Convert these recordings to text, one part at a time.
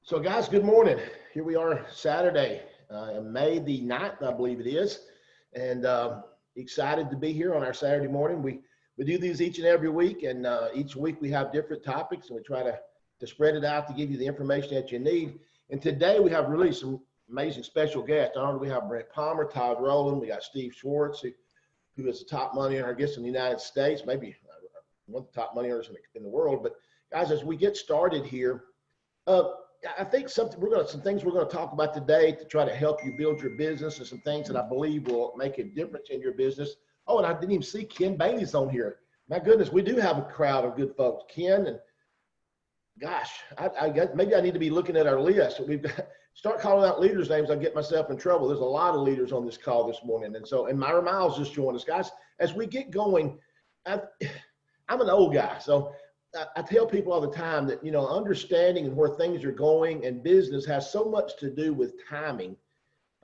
So guys, good morning. Here we are Saturday, May the 9th, I believe it is. And excited to be here on our Saturday morning. We do these each and every week, and each week we have different topics, and we try to spread it out to give you the information that you need. And today we have really some amazing special guests. Not only do we have Brent, Todd, Rowland, we got Steve Swartz, who is the top money earner, I guess, in the United States, maybe one of the top money earners in the world. But guys, as we get started here, I think some things we're going to talk about today to try to help you build your business, and some things that I believe will make a difference in your business. Oh, and I didn't even see Ken Bailey's on here. My goodness, we do have a crowd of good folks. Ken, and gosh, I guess maybe I need to be looking at our list. We've got, start calling out leaders' names, I get myself in trouble. There's a lot of leaders on this call this morning. And Myra Miles just joined us. Guys, as we get going, I'm an old guy, so I tell people all the time that, understanding and where things are going and business has so much to do with timing.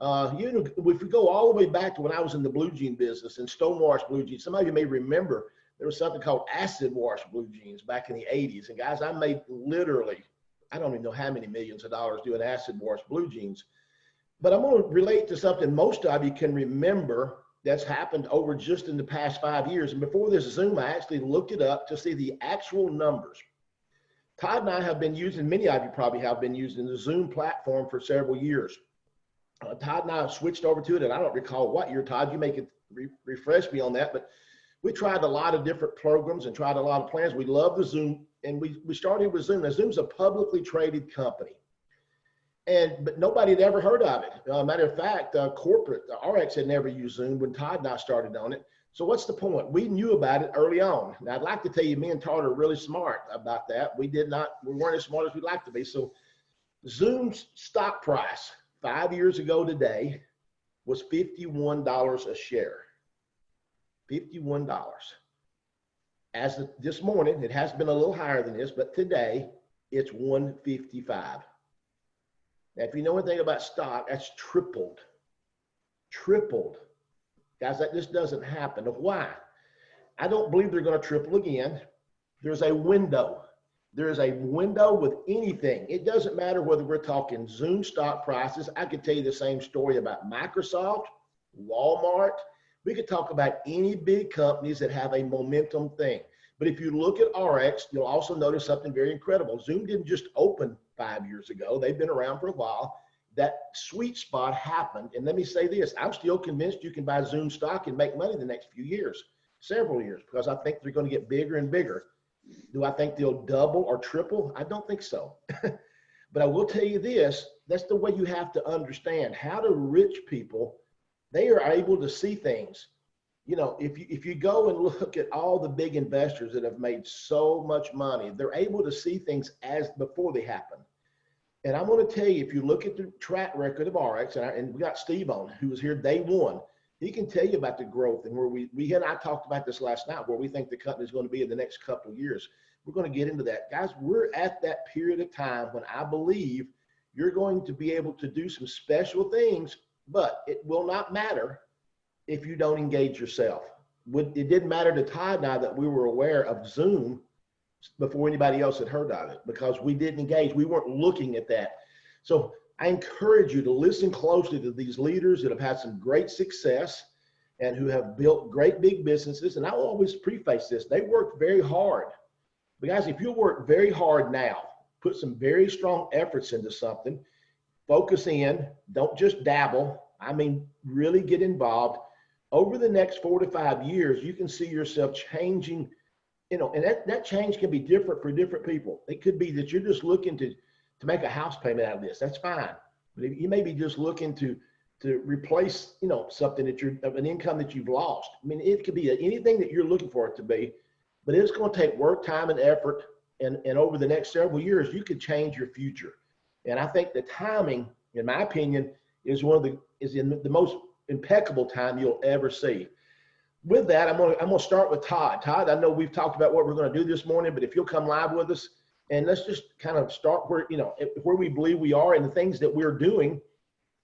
If we go all the way back to when I was in the blue jean business and stonewash blue jeans, some of you may remember there was something called acid wash blue jeans back in the 80s. And guys, I made literally, I don't even know how many millions of dollars doing acid wash blue jeans. But I'm going to relate to something most of you can remember that's happened over just in the past 5 years. And before this Zoom, I actually looked it up to see the actual numbers. Todd and I have been using, many of you probably have been using the Zoom platform for several years. Todd and I have switched over to it, and I don't recall what year, Todd, you may could refresh me on that, but we tried a lot of different programs and tried a lot of plans. We love the Zoom, and we started with Zoom. Now, Zoom's a publicly traded company. But nobody had ever heard of it. Matter of fact, corporate, RX had never used Zoom when Todd and I started on it. So what's the point? We knew about it early on. Now, I'd like to tell you, me and Todd are really smart about that. We weren't as smart as we'd like to be. So Zoom's stock price 5 years ago today was $51 a share. $51. As of this morning, it has been a little higher than this, but today it's $155. Now, if you know anything about stock, that's tripled. Guys, that just doesn't happen. Why? I don't believe they're going to triple again. There's a window. There is a window with anything. It doesn't matter whether we're talking Zoom stock prices. I could tell you the same story about Microsoft, Walmart. We could talk about any big companies that have a momentum thing. But if you look at RX, you'll also notice something very incredible. Zoom didn't just open 5 years ago. They've been around for a while. That sweet spot happened. And let me say this, I'm still convinced you can buy Zoom stock and make money the next few years, several years, because I think they're going to get bigger and bigger. Do I think they'll double or triple? I don't think so. But I will tell you this, that's the way you have to understand how do rich people, they are able to see things. If you go and look at all the big investors that have made so much money, they're able to see things as before they happen. And I'm going to tell you, if you look at the track record of RX, and we got Steve on, who was here day one, he can tell you about the growth and where we and I talked about this last night, where we think the company is going to be in the next couple of years. We're going to get into that. Guys, we're at that period of time when I believe you're going to be able to do some special things, but it will not matter if you don't engage yourself. It didn't matter to Todd and I that we were aware of Zoom before anybody else had heard of it, because we didn't engage. We weren't looking at that. So I encourage you to listen closely to these leaders that have had some great success and who have built great big businesses. And I will always preface this, they worked very hard. But guys, if you work very hard now, put some very strong efforts into something, focus in, don't just dabble. I mean, really get involved. Over the next 4 to 5 years, you can see yourself changing, and that change can be different for different people. It could be that you're just looking to make a house payment out of this. That's fine. But you may be just looking to replace, something of an income that you've lost. I mean, it could be anything that you're looking for it to be, but it's going to take work, time, and effort. And over the next several years, you could change your future. And I think the timing, in my opinion, is in the most impeccable time you'll ever see. With that, I'm gonna start with Todd. Todd, I know we've talked about what we're going to do this morning, but if you'll come live with us, and let's just kind of start where we believe we are and the things that we're doing.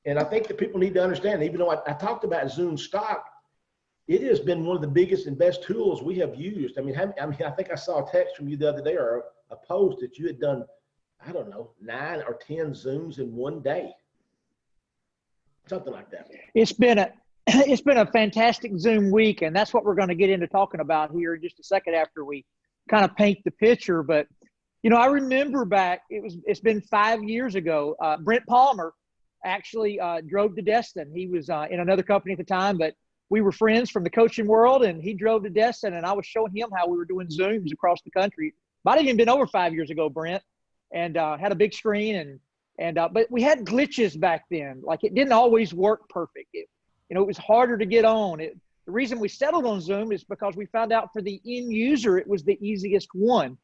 And I think that people need to understand, even though I talked about Zoom stock, it has been one of the biggest and best tools we have used. I mean, I think I saw a text from you the other day, or a post that you had done I don't know, 9 or 10 Zooms in one day, something like that. It's been a fantastic Zoom week, and that's what we're going to get into talking about here in just a second after we kind of paint the picture. But I remember back, it's been 5 years ago. Brent Palmer actually drove to Destin. He was in another company at the time, but we were friends from the coaching world, and he drove to Destin, and I was showing him how we were doing Zooms across the country. Might have even been over 5 years ago, Brent, and had a big screen, but we had glitches back then. Like, it didn't always work perfect. It was harder to get on. The reason we settled on Zoom is because we found out for the end user, it was the easiest one.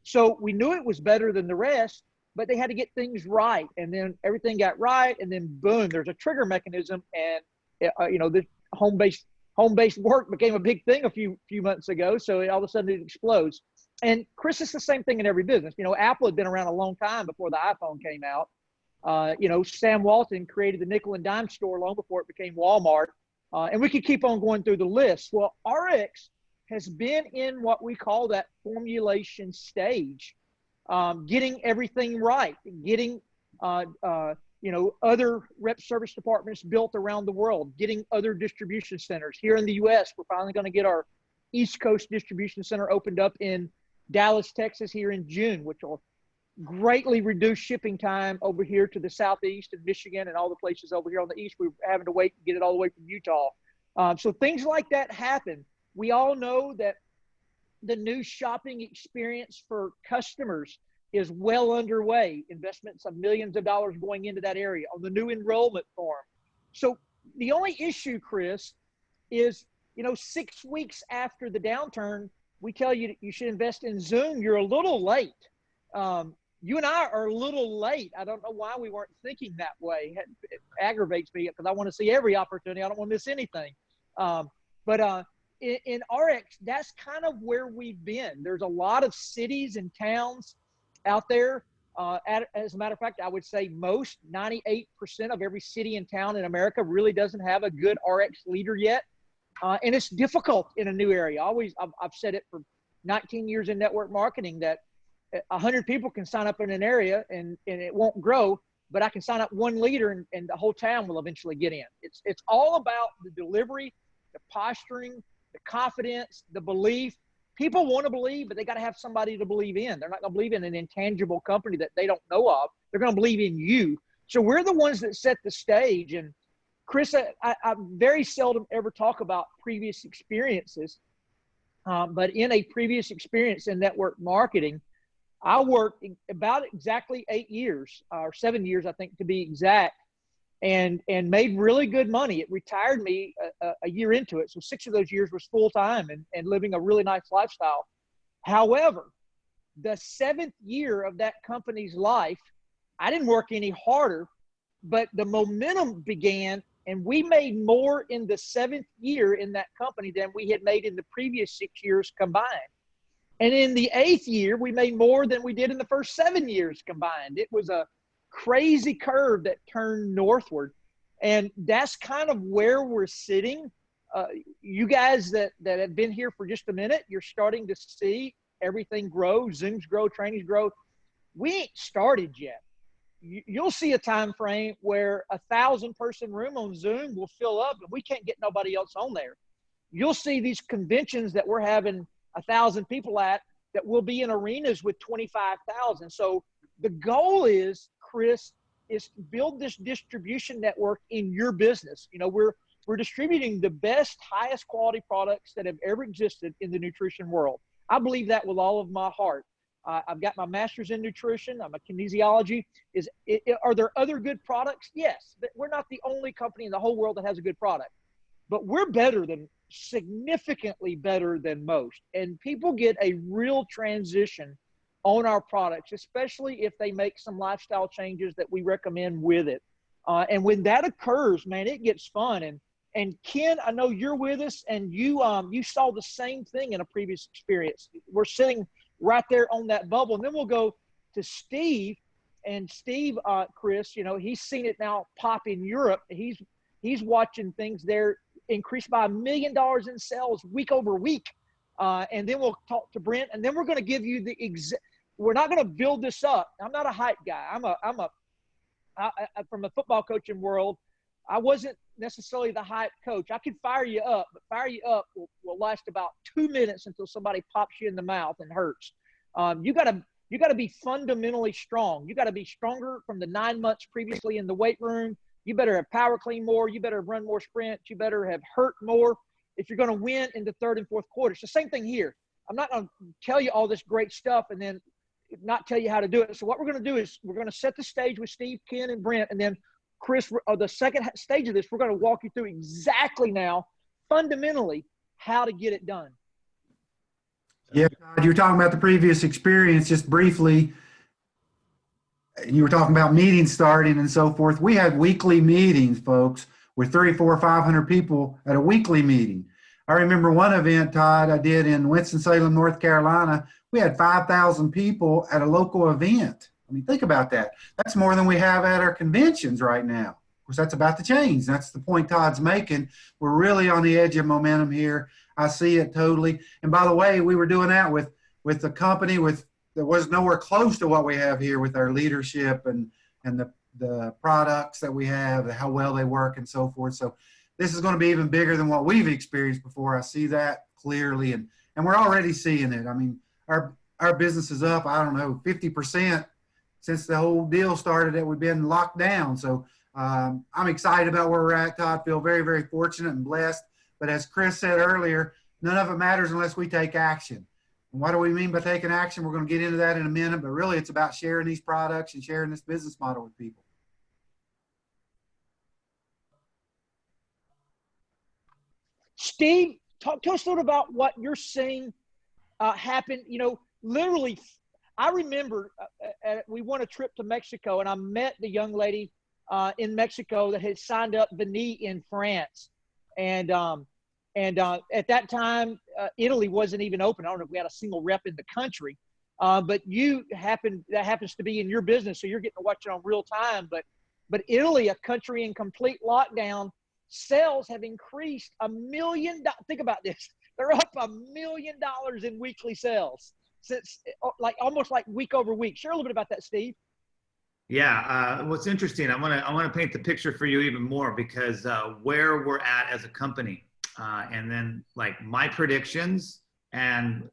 So we knew it was better than the rest, but they had to get things right. And then everything got right. And then boom, there's a trigger mechanism. And, the home-based work became a big thing a few months ago. So all of a sudden it explodes. And Chris, it's the same thing in every business. Apple had been around a long time before the iPhone came out. Sam Walton created the nickel and dime store long before it became Walmart. And we could keep on going through the list. Well, RX has been in what we call that formulation stage, getting everything right, getting, other rep service departments built around the world, getting other distribution centers. Here in the U.S., we're finally going to get our East Coast distribution center opened up in Dallas, Texas here in June, which will greatly reduce shipping time over here to the Southeast and Michigan and all the places over here on the East. We're having to wait to get it all the way from Utah. So things like that happen. We all know that the new shopping experience for customers is well underway. Investments of millions of dollars going into that area on the new enrollment form. So the only issue, Chris, is, 6 weeks after the downturn, we tell you that you should invest in Zoom. You're a little late. You and I are a little late. I don't know why we weren't thinking that way. It aggravates me because I want to see every opportunity. I don't want to miss anything. But in RX, that's kind of where we've been. There's a lot of cities and towns out there. As a matter of fact, I would say 98% of every city and town in America really doesn't have a good RX leader yet. And it's difficult in a new area. I've said it for 19 years in network marketing that 100 people can sign up in an area and it won't grow, but I can sign up one leader and the whole town will eventually get in. It's all about the delivery, the posturing, the confidence, the belief. People want to believe, but they got to have somebody to believe in. They're not going to believe in an intangible company that they don't know of. They're going to believe in you. So we're the ones that set the stage. And Chris, I very seldom ever talk about previous experiences, but in a previous experience in network marketing, I worked about exactly 8 years, or 7 years, I think, to be exact, and made really good money. It retired me a year into it. So 6 of those years was full-time and living a really nice lifestyle. However, the 7th year of that company's life, I didn't work any harder, but the momentum began, and we made more in the 7th year in that company than we had made in the previous 6 years combined. And in the 8th year, we made more than we did in the first 7 years combined. It was a crazy curve that turned northward. And that's kind of where we're sitting. You guys that have been here for just a minute, you're starting to see everything grow, Zooms grow, trainings grow. We ain't started yet. You'll see a time frame where 1,000-person room on Zoom will fill up and we can't get nobody else on there. You'll see these conventions that we're having 1,000 people at that will be in arenas with 25,000. So the goal is, Chris, is to build this distribution network in your business. We're distributing the best, highest quality products that have ever existed in the nutrition world. I believe that with all of my heart. I've got my master's in nutrition. I'm a kinesiology. Are there other good products? Yes, but we're not the only company in the whole world that has a good product. But we're significantly better than most. And people get a real transition on our products, especially if they make some lifestyle changes that we recommend with it. And when that occurs, man, it gets fun. And Ken, I know you're with us, and you saw the same thing in a previous experience. We're sitting right there on that bubble. And then we'll go to Steve. And Steve, Chris, he's seen it now pop in Europe. He's watching things there increase by $1 million in sales week over week. And then we'll talk to Brent, and then we're going to give you we're not going to build this up. I'm not a hype guy. From a football coaching world, I wasn't necessarily the hype coach. I could fire you up, but fire you up will last about 2 minutes until somebody pops you in the mouth and hurts. You got to be fundamentally strong. You got to be stronger from the 9 months previously in the weight room. You better have power clean more. You better have run more sprints. You better have hurt more if you're going to win in the third and fourth quarter. It's the same thing here. I'm not going to tell you all this great stuff and then not tell you how to do it. So what we're going to do is we're going to set the stage with Steve, Ken, and Brent, and then Chris, the second stage of this, we're going to walk you through exactly now, fundamentally, how to get it done. Yeah, you were talking about the previous experience just briefly. You were talking about meetings starting and so forth. We had weekly meetings, folks, with 300, 400, 500 people at a weekly meeting. I remember one event, Todd, I did in Winston-Salem, North Carolina. We had 5,000 people at a local event. I mean, think about that. That's more than we have at our conventions right now. Of course, that's about to change. That's the point Todd's making. We're really on the edge of momentum here. I see it totally. And by the way, we were doing that with the company that was nowhere close to what we have here with our leadership and the products that we have, how well they work and so forth. So this is going to be even bigger than what we've experienced before. I see that clearly, and we're already seeing it. I mean, our business is up, I don't know, 50% since the whole deal started that we've been locked down. So I'm excited about where we're at, Todd. Feel very, very fortunate and blessed. But as Chris said earlier, none of it matters unless we take action. And what do we mean by taking action? We're going to get into that in a minute, but really it's about sharing these products and sharing this business model with people. Steve, talk to us a little about what you're seeing happen. You know, literally, I remember we went a trip to Mexico, and I met the young lady in Mexico that had signed up Vini in France. And at that time, Italy wasn't even open. I don't know if we had a single rep in the country, but that happens to be in your business, so you're getting to watch it on real time. But Italy, a country in complete lockdown, sales have increased $1 million. Think about this. They're up $1 million in weekly sales since almost like week over week. Share a little bit about that, Steve. Yeah, what's interesting, I want to paint the picture for you even more, because where we're at as a company, and then like my predictions and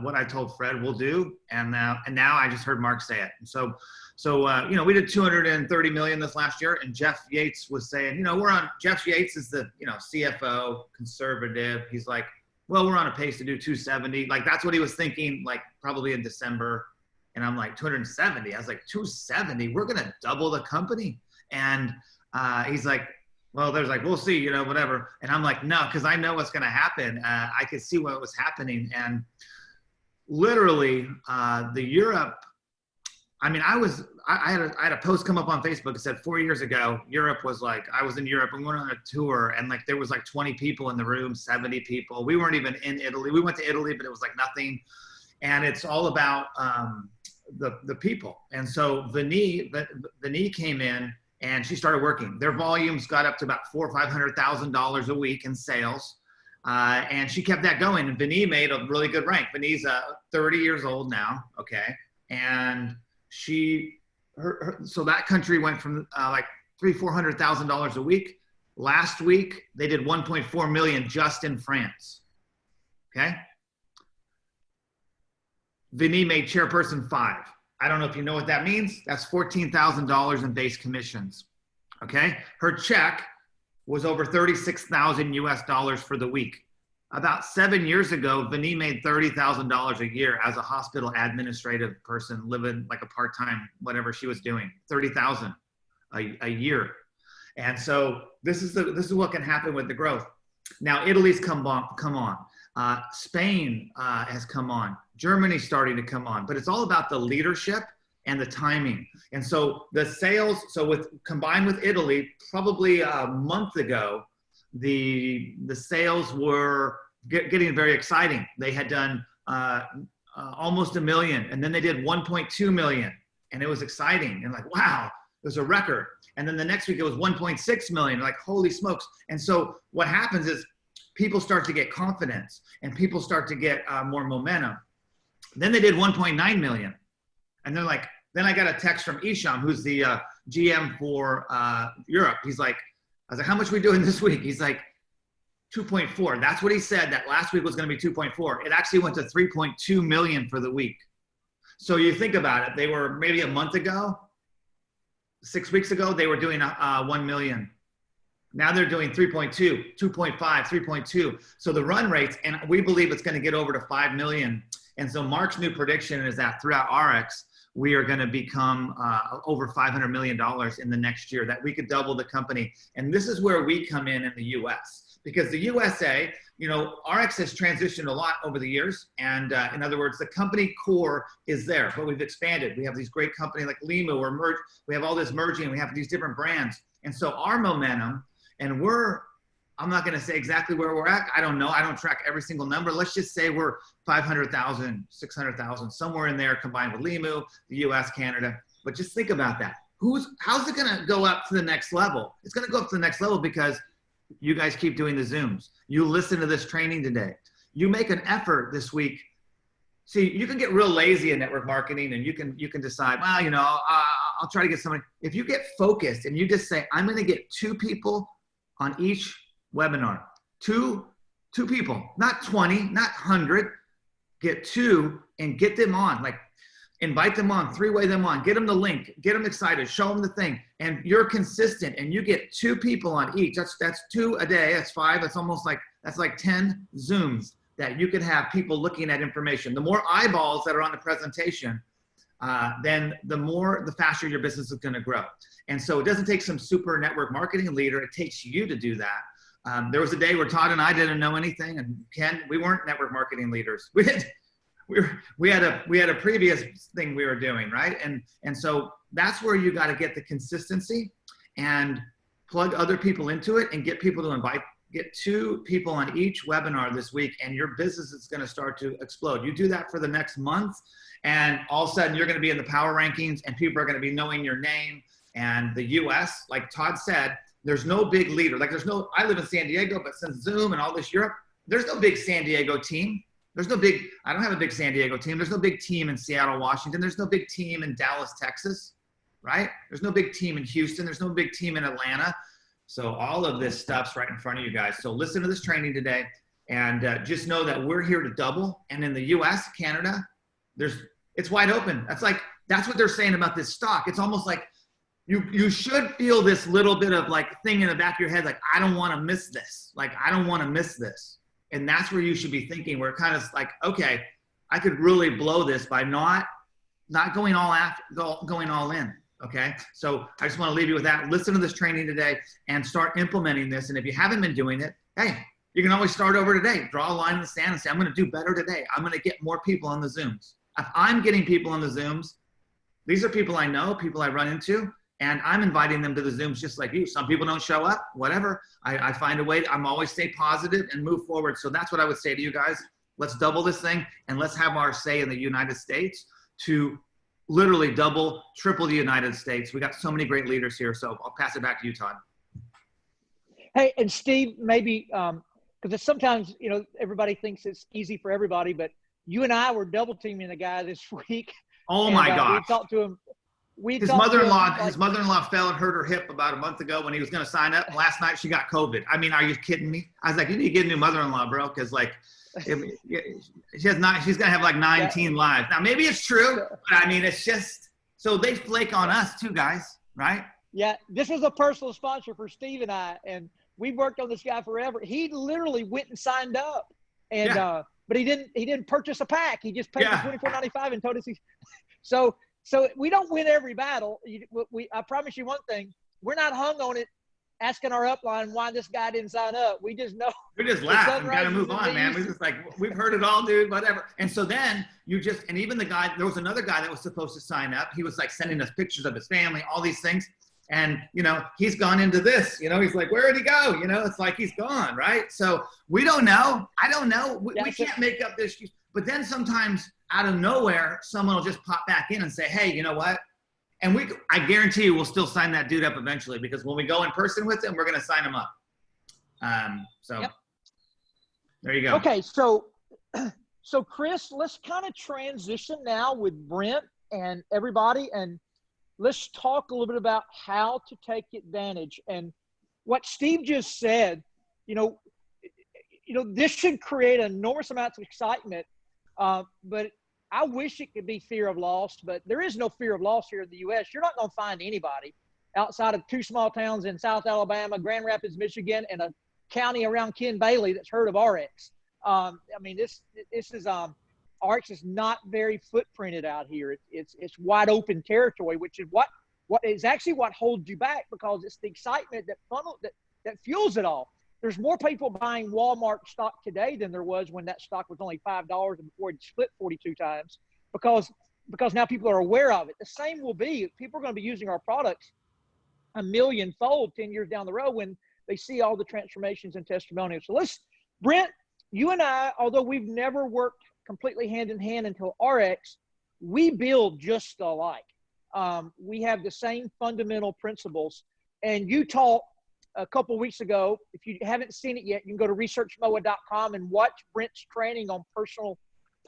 what I told Fred we'll do, and now I just heard Mark say it. And so you know, we did 230 million this last year, and Jeff Yates was saying, you know, Jeff Yates is the, you know, CFO, conservative. He's like, well, we're on a pace to do 270. Like that's what he was thinking, like probably in December. And I'm like, 270. I was like, 270, we're going to double the company. And he's like, well, there's like, we'll see, you know, whatever. And I'm like, no, because I know what's going to happen. I could see what was happening. And literally the Europe, I mean, I had a post come up on Facebook that said 4 years ago, Europe was like, I was in Europe and we went on a tour, and like there was like 20 people in the room, 70 people. We weren't even in Italy. We went to Italy, but it was like nothing. And it's all about the people. And so Vini came in and she started working. Their volumes got up to about $400,000 or $500,000 a week in sales. And she kept that going. And Vini made a really good rank. Vini's 30 years old now. Okay. And so that country went from like $300,000-$400,000 a week. Last week, they did 1.4 million just in France. Okay. Vini made chairperson 5. I don't know if you know what that means. That's $14,000 in base commissions. Okay. Her check was over 36,000 US dollars for the week. About 7 years ago, Vini made $30,000 a year as a hospital administrative person, living like a part-time, whatever she was doing, 30,000 a year. And so this is what can happen with the growth. Now Italy's come on. Spain has come on. Germany's starting to come on, but it's all about the leadership and the timing. And so the sales, combined with Italy, probably a month ago, the sales were getting very exciting. They had done almost 1 million, and then they did 1.2 million, and it was exciting and like, wow, it was a record. And then the next week it was 1.6 million, like holy smokes. And so what happens is people start to get confidence and people start to get more momentum. Then they did 1.9 million. And they're like, then I got a text from Isham, who's the GM for Europe. He's like, I was like, how much are we doing this week? He's like, 2.4. That's what he said, that last week was going to be 2.4. It actually went to 3.2 million for the week. So you think about it, they were maybe a month ago, 6 weeks ago, they were doing 1 million. Now they're doing 3.2, 2.5, 3.2. So the run rates, and we believe it's going to get over to 5 million. And so Mark's new prediction is that throughout RX, we are going to become over $500 million in the next year, that we could double the company. And this is where we come in the US, because the USA, you know, RX has transitioned a lot over the years. And in other words, the company core is there, but we've expanded. We have these great companies like Limu, we have all this merging, we have these different brands. And so our momentum, and I'm not going to say exactly where we're at. I don't know. I don't track every single number. Let's just say we're 500,000, 600,000, somewhere in there combined with Limu, the US, Canada. But just think about that. How's it going to go up to the next level? It's going to go up to the next level because you guys keep doing the Zooms. You listen to this training today. You make an effort this week. See, you can get real lazy in network marketing, and you can decide, well, you know, I'll try to get somebody. If you get focused and you just say, I'm going to get 2 people on each webinar, two people, not 20, not 100, get 2 and get them on, like invite them on, 3-way them on, get them the link, get them excited, show them the thing, and you're consistent and you get 2 people on each. That's 2 a day. That's 5. That's like 10 Zooms that you can have people looking at information. The more eyeballs that are on the presentation, then the faster your business is going to grow. And so it doesn't take some super network marketing leader. It takes you to do that. There was a day where Todd and I didn't know anything, and Ken, we weren't network marketing leaders. We had a previous thing we were doing, right? And so that's where you got to get the consistency and plug other people into it and get people to get 2 people on each webinar this week, and your business is going to start to explode. You do that for the next month, and all of a sudden you're going to be in the power rankings, and people are going to be knowing your name. And the US, like Todd said, there's no big leader. Like I live in San Diego, but since Zoom and all this Europe, there's no big San Diego team. I don't have a big San Diego team. There's no big team in Seattle, Washington. There's no big team in Dallas, Texas, right? There's no big team in Houston. There's no big team in Atlanta. So all of this stuff's right in front of you guys. So listen to this training today, and just know that we're here to double. And in the US, Canada, it's wide open. That's what they're saying about this stock. It's almost like you should feel this little bit of like thing in the back of your head, like, I don't want to miss this. Like, I don't want to miss this. And that's where you should be thinking, where it kind of like, okay, I could really blow this by not going all in. Okay. So I just want to leave you with that. Listen to this training today and start implementing this. And if you haven't been doing it, hey, you can always start over today. Draw a line in the sand and say, I'm going to do better today. I'm going to get more people on the Zooms. If I'm getting people on the Zooms, these are people I know, people I run into, and I'm inviting them to the Zooms just like you. Some people don't show up, whatever. I find a way. I'm always stay positive and move forward. So that's what I would say to you guys. Let's double this thing, and let's have our say in the United States to literally double, triple the United States. We got so many great leaders here. So I'll pass it back to you, Todd. Hey, and Steve, maybe, because sometimes, you know, everybody thinks it's easy for everybody, but you and I were double teaming the guy this week. Oh my God. We talked to him. His mother-in-law fell and hurt her hip about a month ago when he was going to sign up. And last night she got COVID. I mean, are you kidding me? I was like, you need to get a new mother-in-law, bro. Cause like, she's going to have like 19 lives. Now maybe it's true, but I mean, it's just, so they flake on us too, guys. Right? Yeah. This was a personal sponsor for Steve and I, and we worked on this guy forever. He literally went and signed up, and, but he didn't purchase a pack. He just paid the $24.95 and told us So we don't win every battle. I promise you one thing: we're not hung on it, asking our upline why this guy didn't sign up. We just know. We just laugh and gotta move on, man. We're just like, we've heard it all, dude. Whatever. And so then and even the guy, there was another guy that was supposed to sign up. He was like sending us pictures of his family, all these things, and you know he's gone into this. You know, he's like, where did he go? You know, it's like he's gone, right? So we don't know. I don't know. We can't make up this. But then sometimes, out of nowhere, someone will just pop back in and say, hey, you know what? And I guarantee you we'll still sign that dude up eventually, because when we go in person with him, we're going to sign him up. There you go. Okay. So Chris, let's kind of transition now with Brent. and everybody. And let's talk a little bit about how to take advantage. And what Steve just said, this should create enormous amounts of excitement. But I wish it could be fear of loss, but there is no fear of loss here in the U.S. You're not going to find anybody outside of 2 small towns in South Alabama, Grand Rapids, Michigan, and a county around Ken Bailey that's heard of RX. RX is not very footprinted out here. It's wide open territory, which is what is actually what holds you back, because it's the excitement that fuels it all. There's more people buying Walmart stock today than there was when that stock was only $5 and before it split 42 times, because now people are aware of it. The same will be, people are going to be using our products a millionfold 10 years down the road when they see all the transformations and testimonials. So Brent, you and I, although we've never worked completely hand in hand until RX, we build just alike. We have the same fundamental principles. And you taught a couple of weeks ago, if you haven't seen it yet, you can go to researchmoa.com and watch Brent's training on personal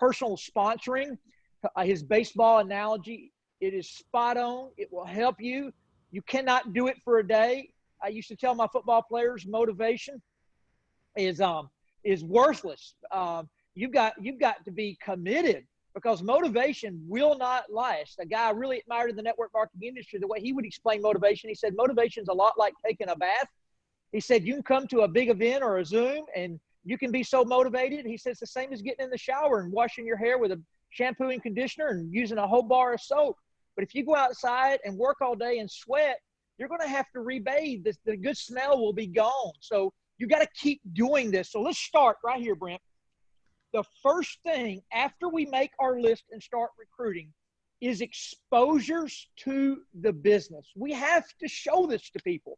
sponsoring, his baseball analogy. It is spot on. It will help you. You cannot do it for a day. I used to tell my football players motivation is worthless. You've got to be committed, because motivation will not last. A guy I really admired in the network marketing industry, the way he would explain motivation, he said motivation's a lot like taking a bath. He said you can come to a big event or a Zoom and you can be so motivated. He says the same as getting in the shower and washing your hair with a shampoo and conditioner and using a whole bar of soap. But if you go outside and work all day and sweat, you're going to have to rebathe. The good smell will be gone. So you got to keep doing this. So let's start right here, Brent. The first thing after we make our list and start recruiting is exposures to the business. We have to show this to people.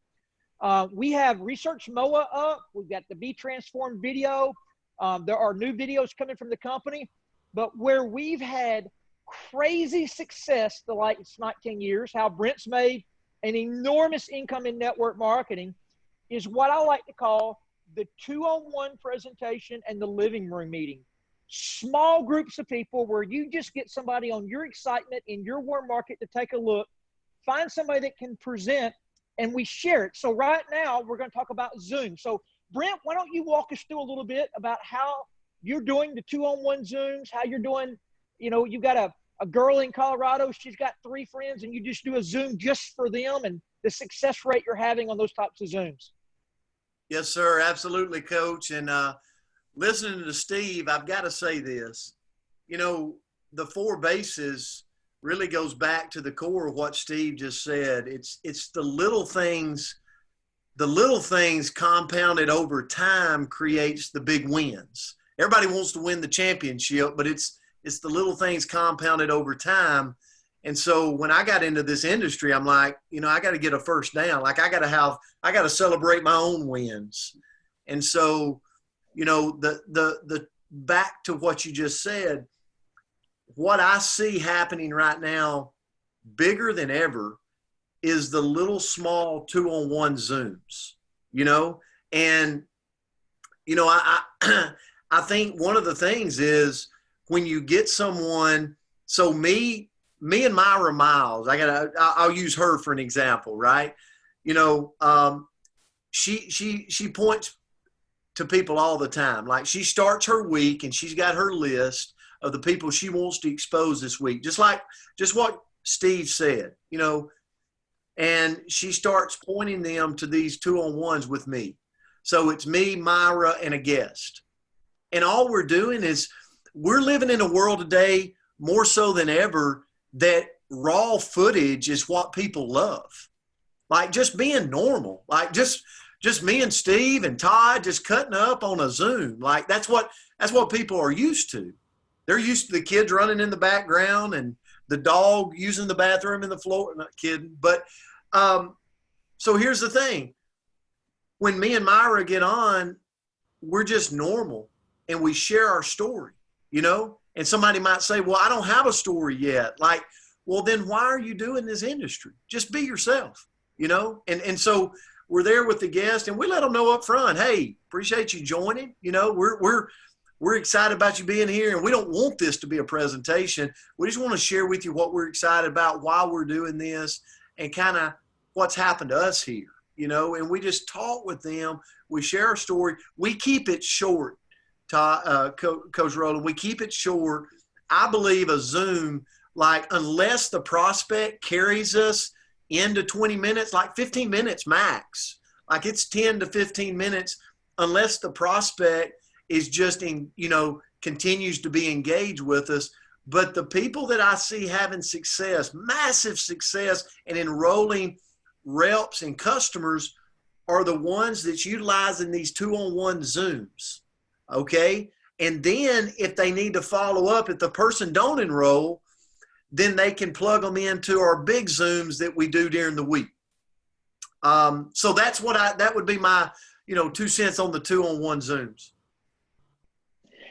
We have Research MOA up. We've got the Be Transformed video. There are new videos coming from the company. But where we've had crazy success the last 19 years, how Brent's made an enormous income in network marketing, is what I like to call the 2-on-1 presentation and the living room meeting. Small groups of people where you just get somebody on your excitement in your warm market to take a look, find somebody that can present, and we share it. So right now we're going to talk about Zoom. So Brent, why don't you walk us through a little bit about how you're doing the 2-on-1 Zooms, how you're doing, you've got a girl in Colorado, she's got 3 friends, and you just do a Zoom just for them, and the success rate you're having on those types of Zooms. Yes, sir. Absolutely, Coach. And listening to Steve, I've got to say this. The 4 bases really goes back to the core of what Steve just said. It's the little things. The little things compounded over time creates the big wins. Everybody wants to win the championship, but it's the little things compounded over time. And so when I got into this industry, I'm like, I got to get a first down. Like I got to celebrate my own wins. And so, the back to what you just said, what I see happening right now, bigger than ever, is the little small 2-on-1 Zooms, and, I think one of the things is when you get someone, so me and Myra Miles, I'll use her for an example, right? She points to people all the time. Like she starts her week and she's got her list of the people she wants to expose this week. Just what Steve said, and she starts pointing them to these 2-on-1s with me. So it's me, Myra, and a guest. And all we're doing is we're living in a world today more so than ever that raw footage is what people love. Like just being normal, like just me and Steve and Todd just cutting up on a Zoom. Like that's what people are used to. They're used to the kids running in the background and the dog using the bathroom in the floor. Not kidding. But so here's the thing. When me and Myra get on, we're just normal and we share our story, and somebody might say, well, I don't have a story yet. Like, well, then why are you doing this industry? Just be yourself, and so we're there with the guest and we let them know up front, hey, appreciate you joining. We're we're excited about you being here, and we don't want this to be a presentation. We just want to share with you what we're excited about, why we're doing this, and kind of what's happened to us here, you know, and we just talk with them. We share our story. We keep it short, Todd, Coach Rowland. We keep it short. I believe a Zoom, like, unless the prospect carries us into 20 minutes, like 15 minutes max, like it's 10 to 15 minutes, unless the prospect is just continues to be engaged with us. But the people that I see having success, massive success, and enrolling reps and customers are the ones that's utilizing these 2-on-1 Zooms. Okay. And then if they need to follow up, if the person don't enroll, then they can plug them into our big Zooms that we do during the week. So that's that would be my, 2 cents on the 2-on-1 Zooms.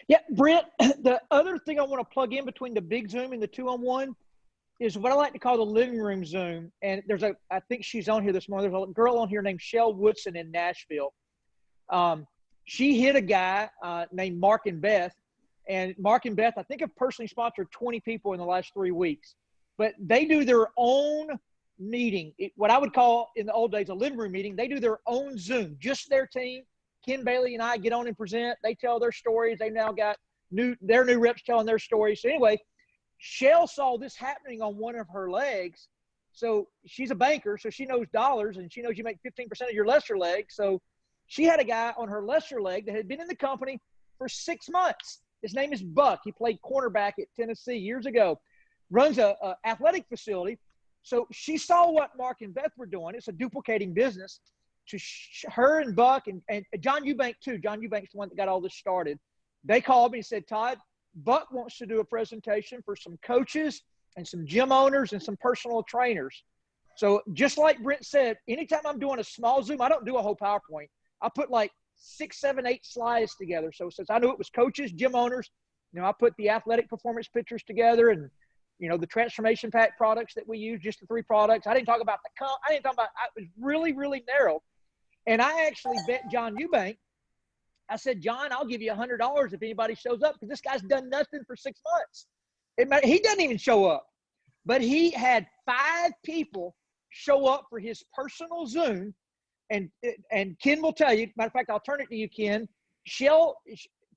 Yeah, Brent, the other thing I want to plug in between the big Zoom and the 2-on-1 is what I like to call the living room Zoom. And I think she's on here this morning. There's a girl on here named Shell Woodson in Nashville. She hit a guy named Mark and Beth. And Mark and Beth, I think, have personally sponsored 20 people in the last 3 weeks. But they do their own meeting, what I would call in the old days a living room meeting. They do their own Zoom, just their team. Ken Bailey and I get on and present. They tell their stories. They've now got their new reps telling their stories. So anyway, Shell saw this happening on one of her legs. So she's a banker, so she knows dollars, and she knows you make 15% of your lesser leg. So she had a guy on her lesser leg that had been in the company for 6 months. His name is Buck. He played cornerback at Tennessee years ago, runs a athletic facility. So she saw what Mark and Beth were doing. It's a duplicating business. To her and Buck and John Eubank too. John Eubank's the one that got all this started. They called me and said, Todd, Buck wants to do a presentation for some coaches and some gym owners and some personal trainers. So just like Brent said, anytime I'm doing a small Zoom, I don't do a whole PowerPoint. I put like 6, 7, 8 slides together. So since I knew it was coaches, gym owners, I put the athletic performance pictures together and, the transformation pack products that we use, just the 3 products. I didn't talk about it was really, really narrow. And I actually bet John Eubank. I said, John, I'll give you $100 if anybody shows up, because this guy's done nothing for 6 months. He doesn't even show up. But he had 5 people show up for his personal Zoom. And Ken will tell you, matter of fact, I'll turn it to you, Ken. Shell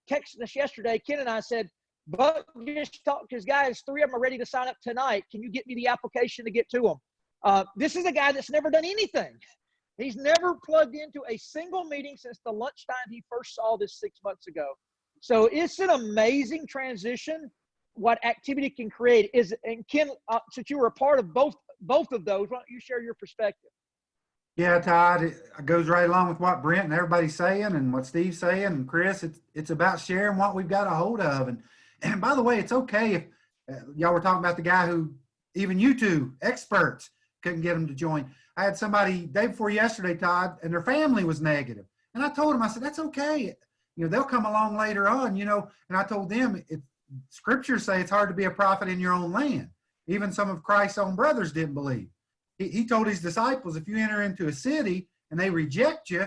texted us yesterday. Ken and I said, Buck just talked to his guys. 3 of them are ready to sign up tonight. Can you get me the application to get to them? This is a guy that's never done anything. He's never plugged into a single meeting since the lunchtime he first saw this 6 months ago. So it's an amazing transition, what activity can create. And Ken, since you were a part of both of those, why don't you share your perspective? Yeah, Todd, it goes right along with what Brent and everybody's saying and what Steve's saying. And Chris, it's about sharing what we've got a hold of. And by the way, it's okay if y'all were talking about the guy who, even you two experts, couldn't get him to join. I had somebody day before yesterday, Todd, and their family was negative. And I told them, I said, that's okay. They'll come along later on, and I told them, scriptures say it's hard to be a prophet in your own land. Even some of Christ's own brothers didn't believe. He told his disciples, if you enter into a city and they reject you,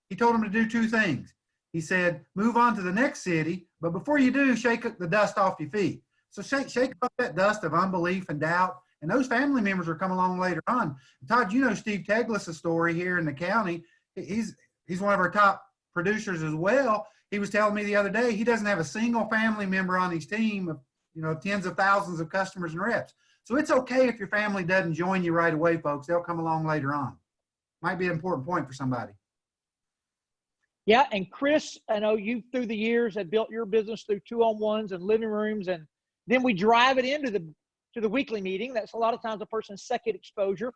he told them to do 2 things. He said, move on to the next city, but before you do, shake the dust off your feet. So shake up that dust of unbelief and doubt. And those family members are coming along later on. Todd, Steve Teglis' story here in the county. He's one of our top producers as well. He was telling me the other day he doesn't have a single family member on his team of tens of thousands of customers and reps. So it's okay if your family doesn't join you right away, folks. They'll come along later on. Might be an important point for somebody. Yeah, and Chris, I know you through the years have built your business through 2-on-1s and living rooms, and then we drive it into the weekly meeting. That's a lot of times a person's second exposure.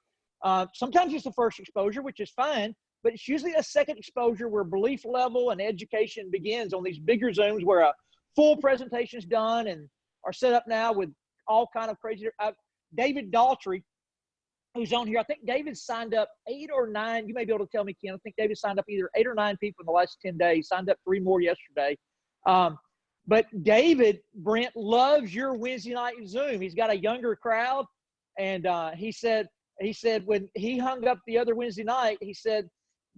Sometimes it's the first exposure, which is fine, but it's usually a second exposure where belief level and education begins on these bigger Zooms where a full presentation is done and are set up now with all kind of crazy. David Daltrey, who's on here, I think David signed up 8 or 9. You may be able to tell me, Ken. I think David signed up either 8 or 9 people in the last 10 days. Signed up 3 more yesterday. But David, Brent, loves your Wednesday night Zoom. He's got a younger crowd. And he said when he hung up the other Wednesday night, he said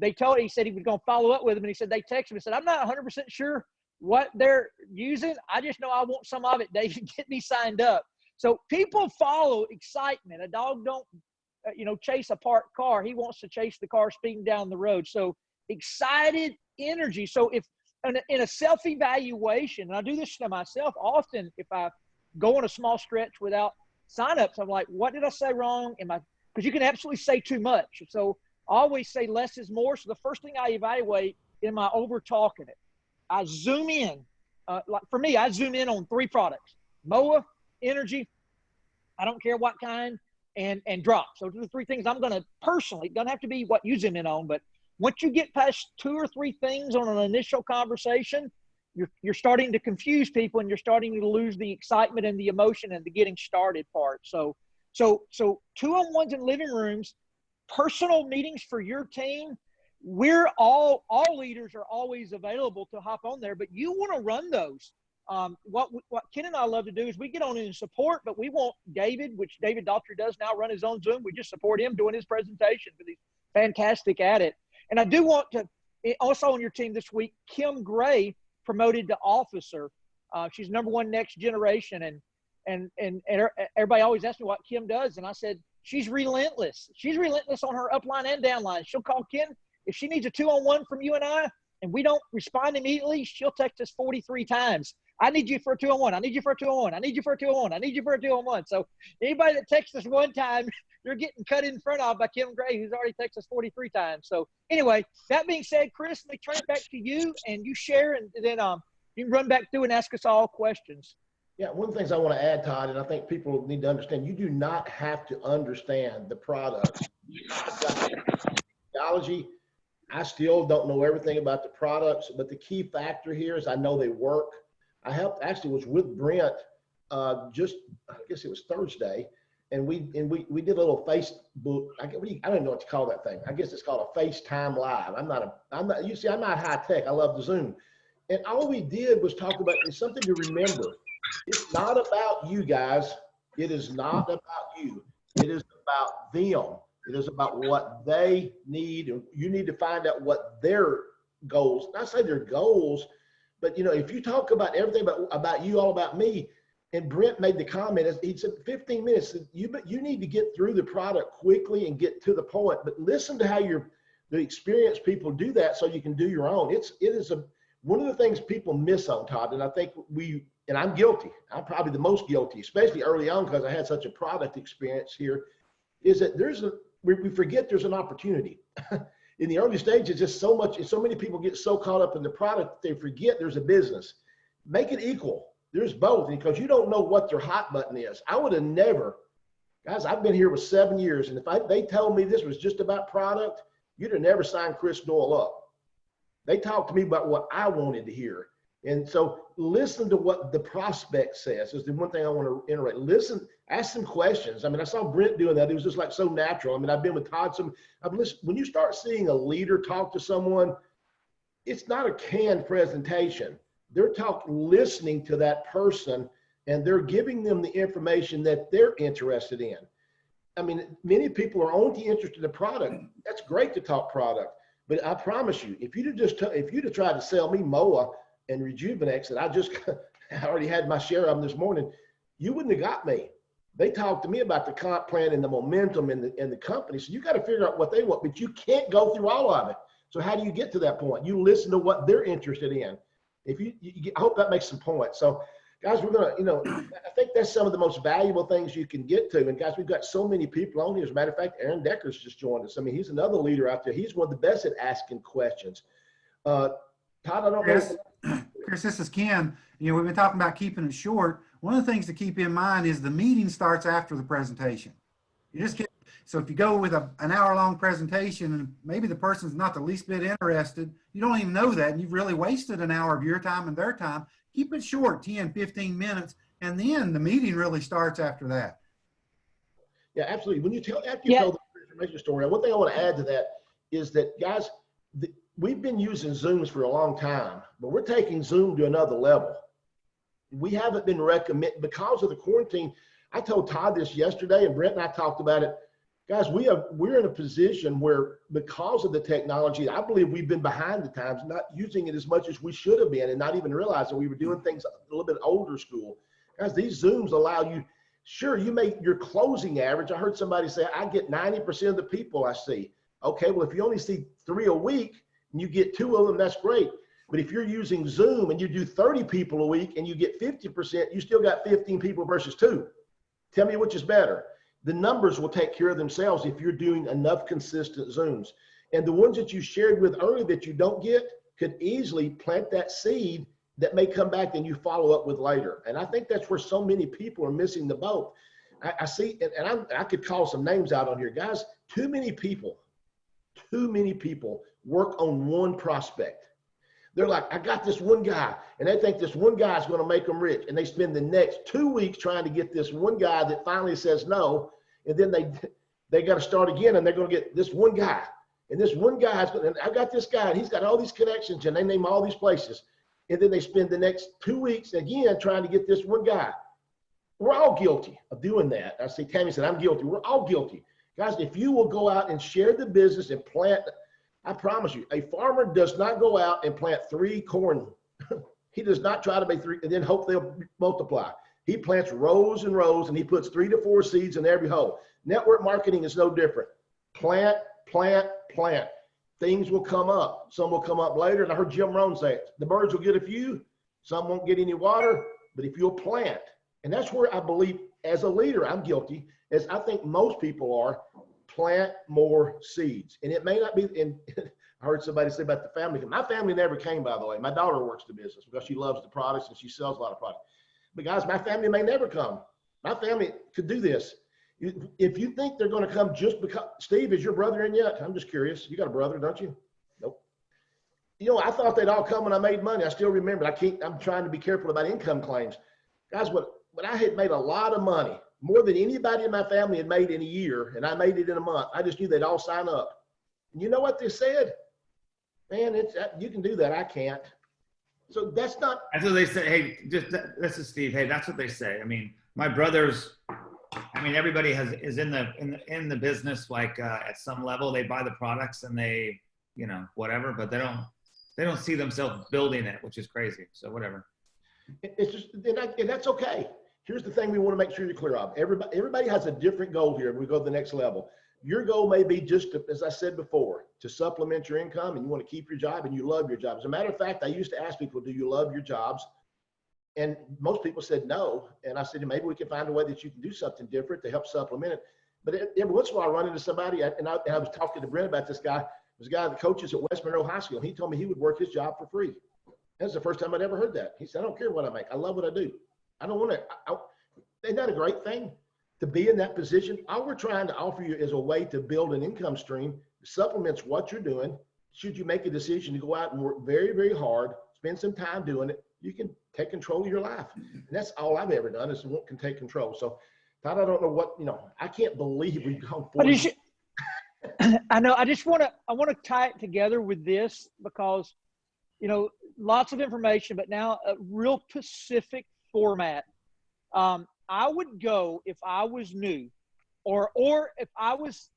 he was going to follow up with him. And he said, they texted him and said, I'm not 100% sure what they're using. I just know I want some of it, David. Get me signed up. So people follow excitement. A dog don't, chase a parked car. He wants to chase the car speeding down the road. So excited energy. So if in a self-evaluation, and I do this to myself often, if I go on a small stretch without signups, I'm like, what did I say wrong? Because you can absolutely say too much. So I always say less is more. So the first thing I evaluate, am I over talking it? I zoom in. Like for me, I zoom in on 3 products: MOA, energy, I don't care what kind, and drops. Those are the 3 things I'm going to personally, doesn't have to be what you zoom in on, but once you get past 2 or 3 things on an initial conversation, you're starting to confuse people, and you're starting to lose the excitement and the emotion and the getting started part. So 2-on-1s in living rooms, personal meetings for your team. We're all leaders are always available to hop on there, but you want to run those. What Ken and I love to do is we get on in and support, but we want David, which David Daughtry does now, run his own Zoom. We just support him doing his presentation because he's fantastic at it. And I do want to also on your team this week, Kim Gray promoted to officer. She's #1 next generation, and everybody always asks me what Kim does, and I said she's relentless. She's relentless on her upline and downline. She'll call Ken if she needs a 2-on-1 from you and I, and we don't respond immediately. She'll text us 43 times. I need you for a 2-on-1. I need you for a 2-on-1. I need you for a 2-on-1. I need you for a 2-on-1. So anybody that texts us one time, you're getting cut in front of by Kim Gray, who's already texted us 43 times. So anyway, that being said, Chris, let me turn it back to you, and you share, and then you can run back through and ask us all questions. Yeah, one of the things I want to add, Todd, and I think people need to understand, you do not have to understand the product. Technology, I still don't know everything about the products, but the key factor here is I know they work. Was with Brent I guess it was Thursday, and we did a little Facebook. I don't even know what to call that thing. I guess it's called a FaceTime Live. I'm not high tech. I love the Zoom. And all we did was talk about, it's something to remember. It's not about you guys. It is not about you. It is about them. It is about what they need. And you need to find out what their goals, not say their goals, but if you talk about everything about you, all about me, and Brent made the comment, he said 15 minutes, you need to get through the product quickly and get to the point, but listen to how the experienced people do that so you can do your own. It is one of the things people miss on, Todd, and I think and I'm guilty. I'm probably the most guilty, especially early on because I had such a product experience here, is that we forget there's an opportunity. In the early stages, just so many people get so caught up in the product that they forget there's a business. Make it equal. There's both, because you don't know what their hot button is. I would have never, guys, I've been here with 7 years, and if they told me this was just about product, you'd have never signed Chris Doyle up. They talked to me about what I wanted to hear. And so listen to what the prospect says is the one thing I want to iterate. Listen, ask some questions. I mean, I saw Brent doing that. It was just like so natural. I mean, I've been with Todd. I've listened. When you start seeing a leader talk to someone, it's not a canned presentation. They're listening to that person, and they're giving them the information that they're interested in. I mean, many people are only interested in the product. That's great to talk product, but I promise you, if you'd have tried to sell me MOA and Rejuvenex that I already had my share of them this morning, you wouldn't have got me. They talked to me about the comp plan and the momentum in the company. So you got to figure out what they want, but you can't go through all of it. So how do you get to that point? You listen to what they're interested in. I hope that makes some points. So guys, we're going to, I think that's some of the most valuable things you can get to. And guys, we've got so many people on here. As a matter of fact, Aaron Decker's just joined us. I mean, he's another leader out there. He's one of the best at asking questions. Todd, I don't know. Chris, this is Ken. We've been talking about keeping it short. One of the things to keep in mind is the meeting starts after the presentation. So if you go with an hour-long presentation and maybe the person's not the least bit interested, you don't even know that, and you've really wasted an hour of your time and their time. Keep it short, 10, 15 minutes, and then the meeting really starts after that. Yeah, absolutely. When you tell the transformation story, one thing I want to add to that is that, guys, we've been using Zooms for a long time, but we're taking Zoom to another level. We haven't been recommended because of the quarantine. I told Todd this yesterday, and Brent and I talked about it. Guys, we're in a position where, because of the technology, I believe we've been behind the times, not using it as much as we should have been, and not even realizing we were doing things a little bit older school. Guys, these Zooms allow you, sure, you make your closing average. I heard somebody say, I get 90% of the people I see. Okay, well, if you only see 3 a week and you get 2 of them, that's great. But if you're using Zoom and you do 30 people a week and you get 50%, you still got 15 people versus 2. Tell me which is better. The numbers will take care of themselves if you're doing enough consistent Zooms. And the ones that you shared with earlier that you don't get could easily plant that seed that may come back and you follow up with later. And I think that's where so many people are missing the boat. I see, and I could call some names out on here. Guys, too many people work on one prospect. They're like, I got this one guy, and they think this one guy is going to make them rich. And they spend the next 2 weeks trying to get this one guy that finally says no. And then they got to start again, and they're going to get this one guy. And this one guy, and I got this guy, and he's got all these connections, and they name all these places. And then they spend the next 2 weeks again trying to get this one guy. We're all guilty of doing that. I see Tammy said, I'm guilty. We're all guilty. Guys, if you will go out and share the business and plant, I promise you, a farmer does not go out and plant 3 corn. He does not try to make 3 and then hope they'll multiply. He plants rows and rows, and he puts 3 to 4 seeds in every hole. Network marketing is no different. Plant, plant, plant. Things will come up. Some will come up later. And I heard Jim Rohn say it. The birds will get a few. Some won't get any water. But if you'll plant, and that's where I believe, as a leader, I'm guilty, as I think most people are, plant more seeds. And it may not be, and I heard somebody say about the family. My family never came, by the way. My daughter works the business because she loves the products and she sells a lot of products. But guys, my family may never come. My family could do this. If you think they're going to come just because, Steve, is your brother in yet? I'm just curious. You got a brother, don't you? Nope. You know, I thought they'd all come when I made money. I still remember. I'm trying to be careful about income claims. Guys, when I had made a lot of money, more than anybody in my family had made in a year, and I made it in a month, I just knew they'd all sign up. And you know what they said? Man, you can do that. I can't. So that's not. That's what they say. Hey, this is Steve. Hey, that's what they say. I mean, my brothers. I mean, everybody is in the business. Like at some level, they buy the products and they, whatever. But they don't see themselves building it, which is crazy. So whatever. It's just, and that's okay. Here's the thing we want to make sure you're clear of. Everybody has a different goal here. We go to the next level. Your goal may be just to, as I said before, to supplement your income, and you want to keep your job and you love your job. As a matter of fact, I used to ask people, do you love your jobs? And most people said no. And I said, maybe we can find a way that you can do something different to help supplement it. But every once in a while I run into somebody, and I was talking to Brent about this guy. There's a guy that coaches at West Monroe High School. And he told me he would work his job for free. That's the first time I'd ever heard that. He said, I don't care what I make. I love what I do. I don't want to. Isn't that a great thing to be in that position? All we're trying to offer you is a way to build an income stream that supplements what you're doing. Should you make a decision to go out and work very, very hard, spend some time doing it, you can take control of your life. And that's all I've ever done is can take control. So, Todd, I don't know what, I can't believe we've gone forward. I know. I want to tie it together with this because, lots of information, but now a real specific format. I would go if I was new or if I was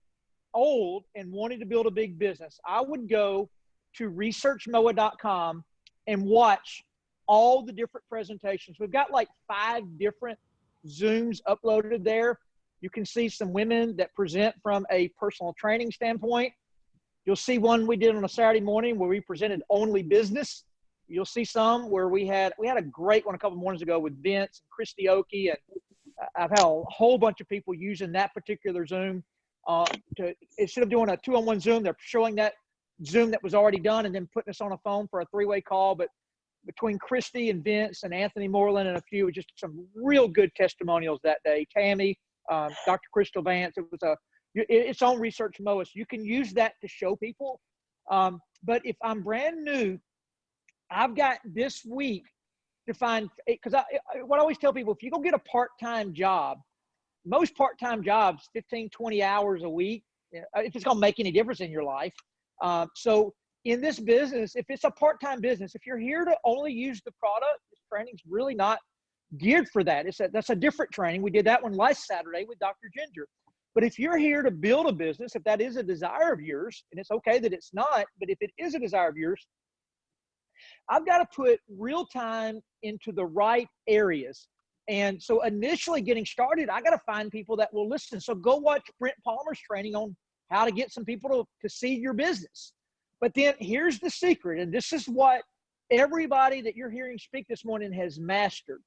old and wanted to build a big business, I would go to researchmoa.com and watch all the different presentations. We've got like 5 different Zooms uploaded there. You can see some women that present from a personal training standpoint. You'll see one we did on a Saturday morning where we presented only business. You'll see some where we had a great one a couple mornings ago with Vince and Christy Oakey, and I've had a whole bunch of people using that particular Zoom. Instead of doing a 2-on-1 Zoom, they're showing that Zoom that was already done and then putting us on a phone for a 3-way call. But between Christy and Vince and Anthony Moreland and a few, just some real good testimonials that day. Tammy, Dr. Crystal Vance, it's on Research MOA. So you can use that to show people. But if I'm brand new, I've got this week to find, because what I always tell people, if you go get a part-time job, most part-time jobs, 15, 20 hours a week, if it's going to make any difference in your life. So in this business, if it's a part-time business, if you're here to only use the product, this training's really not geared for that. That's a different training. We did that one last Saturday with Dr. Ginger. But if you're here to build a business, if that is a desire of yours, and it's okay that it's not, but if it is a desire of yours, I've got to put real time into the right areas. And so initially getting started, I got to find people that will listen. So go watch Brent Palmer's training on how to get some people to seed your business. But then here's the secret, and this is what everybody that you're hearing speak this morning has mastered.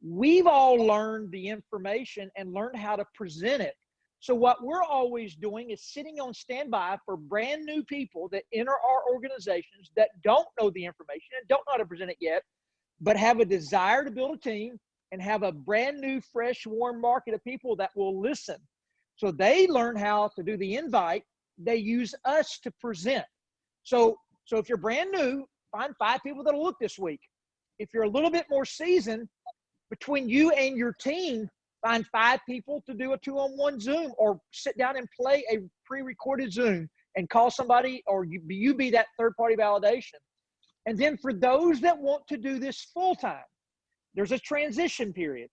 We've all learned the information and learned how to present it. So what we're always doing is sitting on standby for brand new people that enter our organizations that don't know the information and don't know how to present it yet, but have a desire to build a team and have a brand new, fresh, warm market of people that will listen. So they learn how to do the invite. They use us to present. So if you're brand new, find 5 people that'll look this week. If you're a little bit more seasoned, between you and your team, find 5 people to do a 2-on-1 Zoom, or sit down and play a pre-recorded Zoom and call somebody, or you be that third-party validation. And then for those that want to do this full-time, there's a transition period.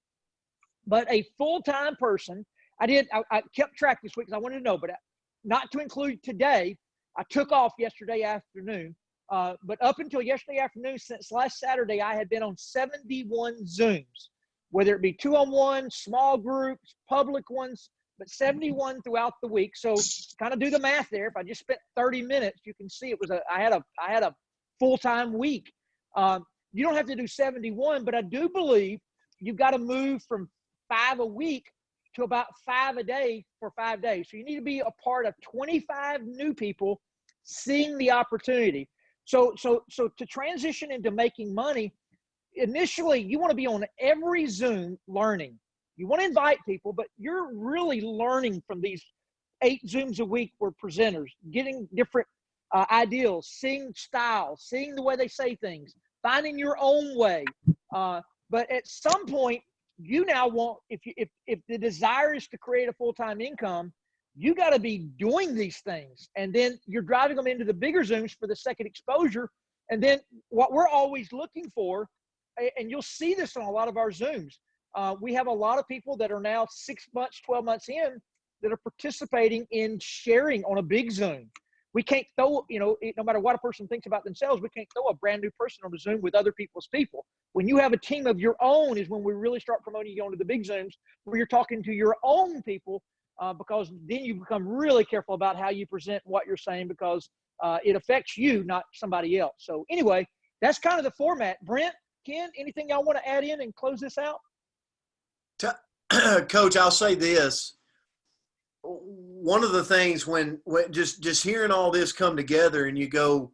But a full-time person, I kept track this week because I wanted to know, but not to include today. I took off yesterday afternoon. But up until yesterday afternoon, since last Saturday, I had been on 71 Zooms, whether it be 2-on-1, small groups, public ones, but 71 throughout the week. So kind of do the math there. If I just spent 30 minutes, you can see it was I had a full-time week. You don't have to do 71, but I do believe you've got to move from 5 a week to about 5 a day for 5 days. So you need to be a part of 25 new people seeing the opportunity. So to transition into making money, initially you want to be on every Zoom learning. You want to invite people, but you're really learning from these 8 Zooms a week where presenters, getting different ideals, seeing styles, seeing the way they say things, finding your own way. But at some point, you now want, if the desire is to create a full-time income, you got to be doing these things. And then you're driving them into the bigger Zooms for the second exposure. And then what we're always looking for, and you'll see this on a lot of our Zooms, we have a lot of people that are now 6 months, 12 months in that are participating in sharing on a big Zoom. We can't throw, no matter what a person thinks about themselves, we can't throw a brand new person on a Zoom with other people's people. When you have a team of your own is when we really start promoting you onto the big Zooms where you're talking to your own people, because then you become really careful about how you present what you're saying, because it affects you, not somebody else. So anyway, that's kind of the format. Brent, Ken, anything y'all want to add in and close this out? Coach, I'll say this. One of the things when just hearing all this come together and you go,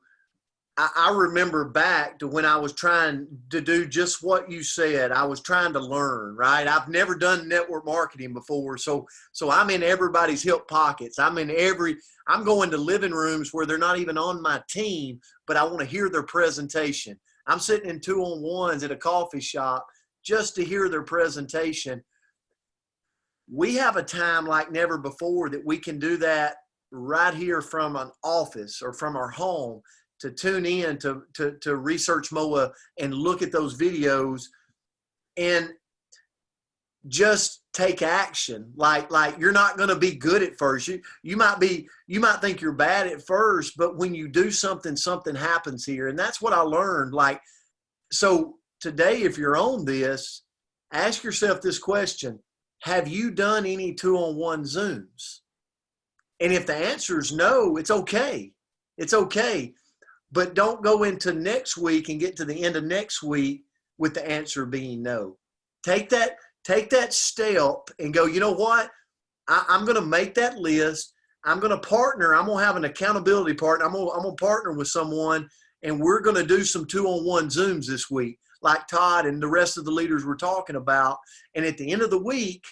I remember back to when I was trying to do just what you said. I was trying to learn, right? I've never done network marketing before. So I'm in everybody's hip pockets. I'm going to living rooms where they're not even on my team, but I want to hear their presentation. I'm sitting in 2-on-1s at a coffee shop just to hear their presentation. We have a time like never before that we can do that right here from an office or from our home, to tune in to Research MOA and look at those videos and just take action. Like you're not going to be good at first. You might think you're bad at first, but when you do something happens here. And that's what I learned. So today, if you're on this, ask yourself this question: have you done any 2-on-1 Zooms? And if the answer is no, it's okay. It's okay. But don't go into next week and get to the end of next week with the answer being no. Take that step and go, you know what? I'm going to make that list. I'm going to partner. I'm going to have an accountability partner. I'm going to partner with someone, and we're going to do some 2-on-1 Zooms this week, like Todd and the rest of the leaders were talking about. And at the end of the week,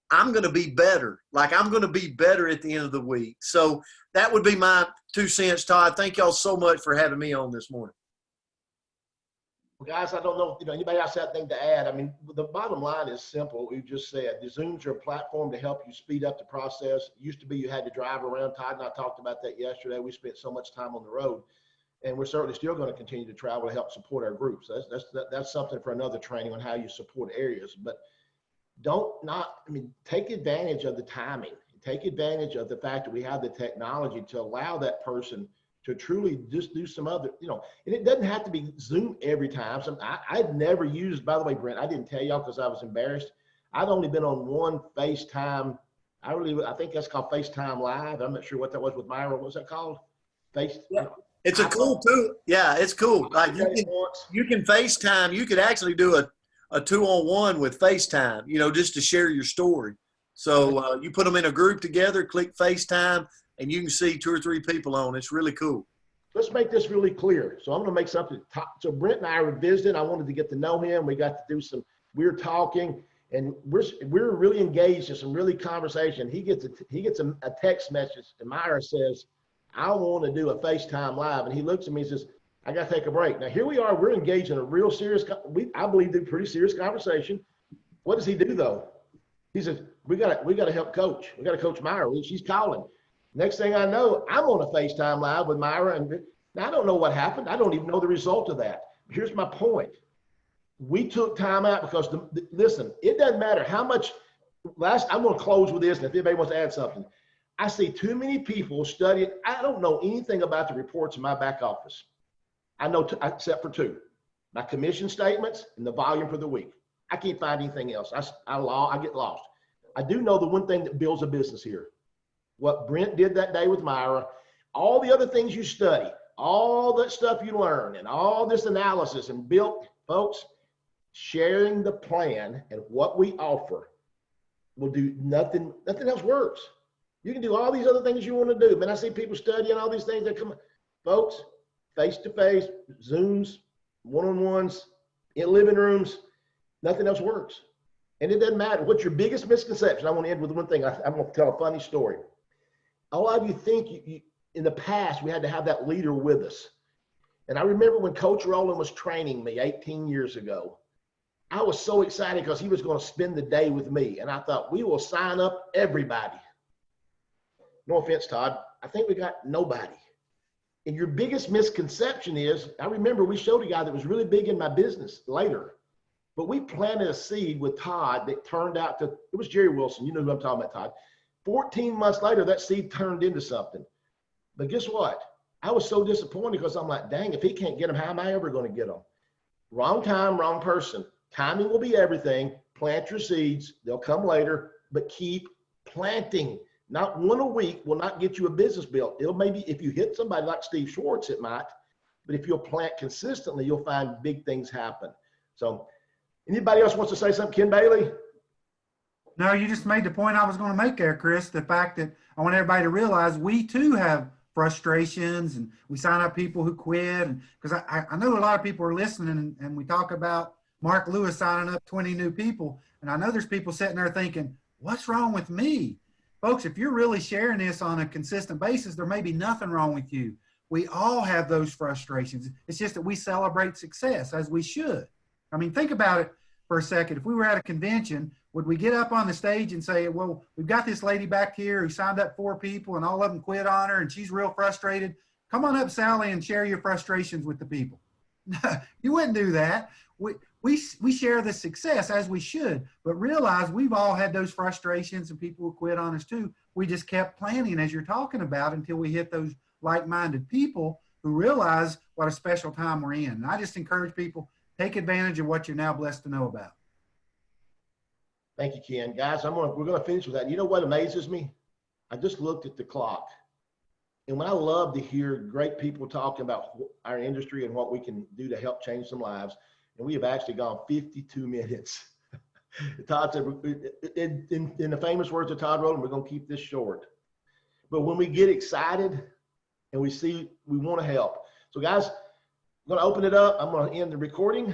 I'm going to be better. I'm going to be better at the end of the week. So that would be my 2 cents, Todd. Thank y'all so much for having me on this morning. Well, guys, I don't know if anybody else has anything to add. I mean, the bottom line is simple. What we just said, the Zooms are a platform to help you speed up the process. It used to be you had to drive around. Todd and I talked about that yesterday. We spent so much time on the road, and we're certainly still going to continue to travel to help support our groups. That's something for another training on how you support areas. But take advantage of the timing. take advantage of the fact that we have the technology to allow that person to truly just do some other, you know, and it doesn't have to be Zoom every time. I'd never used, by the way, Brent, I didn't tell y'all because I was embarrassed. I'd only been on one FaceTime. I think that's called FaceTime Live. I'm not sure what that was with Myra. What was that called? Yeah. It's a cool tool. Yeah, it's cool. Like you can FaceTime. You could actually do a 2-on-1 with FaceTime, you know, just to share your story. So you put them in a group together, click FaceTime, and you can see 2 or 3 people on. It's really cool. Let's make this really clear. So I'm going to make something. So Brent and I were visiting. I wanted to get to know him. We got to do some weird talking, and we're really engaged in some really conversation. He gets a text message, and Myra says, "I want to do a FaceTime Live," and he looks at me and says, "I got to take a break." Now here we are. We're engaged in a real serious, I believe, a pretty serious conversation. What does he do though? He says, "We got to help coach. We got to coach Myra. She's calling." Next thing I know, I'm on a FaceTime Live with Myra, and now I don't know what happened. I don't even know the result of that. Here's my point. We took time out because, listen, it doesn't matter how much. I'm going to close with this, and if anybody wants to add something, I see too many people studying. I don't know anything about the reports in my back office. I know, except for 2, my commission statements and the volume for the week. I can't find anything else. I get lost. I do know the one thing that builds a business here. What Brent did that day with Myra, all the other things you study, all that stuff you learn, and all this analysis and built, folks, sharing the plan and what we offer will do nothing. Nothing else works. You can do all these other things you want to do. Man, I see people studying all these things that come, folks, face-to-face, Zooms, one-on-ones, in living rooms, nothing else works. And it doesn't matter. What's your biggest misconception? I want to end with one thing. I'm going to tell a funny story. A lot of you think in the past, we had to have that leader with us. And I remember when Coach Rowland was training me 18 years ago, I was so excited because he was going to spend the day with me. And I thought, we will sign up everybody. No offense, Todd. I think we got nobody. And your biggest misconception is, I remember we showed a guy that was really big in my business later. But we planted a seed with Todd that turned out to, it was Jerry Wilson. You know who I'm talking about, Todd. 14 months later, that seed turned into something. But guess what? I was so disappointed because I'm like, dang, if he can't get them, how am I ever going to get them? Wrong time, wrong person. Timing will be everything. Plant your seeds. They'll come later, but keep planting. Not one a week will not get you a business built. It'll maybe, if you hit somebody like Steve Swartz, it might. But if you'll plant consistently, you'll find big things happen. So anybody else wants to say something? Ken Bailey? No, you just made the point I was going to make there, Chris. The fact that I want everybody to realize we too have frustrations, and we sign up people who quit. And because I know a lot of people are listening, and we talk about Mark Lewis signing up 20 new people. And I know there's people sitting there thinking, what's wrong with me? Folks, if you're really sharing this on a consistent basis, there may be nothing wrong with you. We all have those frustrations. It's just that we celebrate success, as we should. I mean, think about it for a second. If we were at a convention, would we get up on the stage and say, well, we've got this lady back here who signed up 4 people and all of them quit on her and she's real frustrated. Come on up, Sally, and share your frustrations with the people. You wouldn't do that. We share the success, as we should, but realize we've all had those frustrations and people who quit on us too. We just kept planning, as you're talking about, until we hit those like-minded people who realize what a special time we're in. And I just encourage people, take advantage of what you're now blessed to know about. Thank you, Ken. Guys, we're going to finish with that. You know what amazes me? I just looked at the clock. And when I love to hear great people talking about our industry and what we can do to help change some lives, and we have actually gone 52 minutes. Todd said, in the famous words of Todd Rowland, we're going to keep this short. But when we get excited and we see we want to help. So guys, I'm going to open it up. I'm going to end the recording.